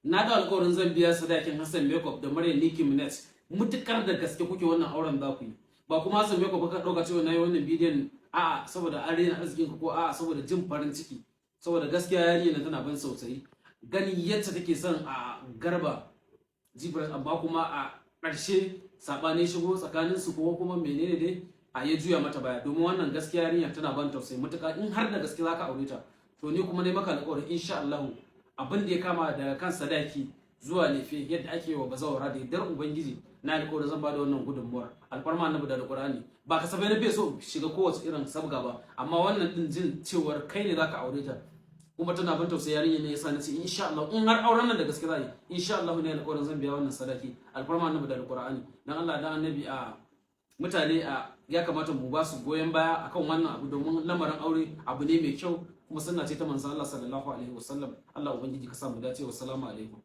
na da alƙawarin zan biya sadakin Hassan Makeup da Maryam Nicki Minaj mutukar da gaske kuke wannan auren za ku yi. Ba kuma Hassan Makeup ka dauka cewa nayi wannan bidiyon a'a saboda an rena arzikin ka ko a'a saboda jin farin ciki, saboda gaskiya yarinya tana ban sausayi gani yadda take son a Garba Jibras, amma kuma a ƙarshe sabani shigo tsakanin su ko kuma menene dai a ya juya mata baya. Domin wannan gaskiya yarinya tana ban tausayi mutuka, in har da gaske zaka aure ta to ni kuma ne maka alƙawari insha Allah abin da ya kama daga kan sadaki zuwa lefe yadda ake wa bazawara da yardar ubangiji na alƙawarin zan bada wannan gudunmuwar alfarma annabi da alƙur'ani. Ba ka sabai na bai so shiga kowace irin sabga ba, amma wannan din jin cewar kai ne zaka aure ta kuma tana ban tausayi yarinya ne yasa nace insha Allah in har auren nan da gaske zai insha Allah ne alƙawarin zan biya wannan sadaki alfarma annabi da alƙur'ani. Dan Allah dan annabi a mutane ya kamata mu ba su goyon baya akan wannan abu, domin lamarin aure abu ne mai kyau kuma sunna ce ta manzon Allah sallallahu alaihi wasallam. Allah ubangiji ka sa mu dace. Wassalamu alaikum.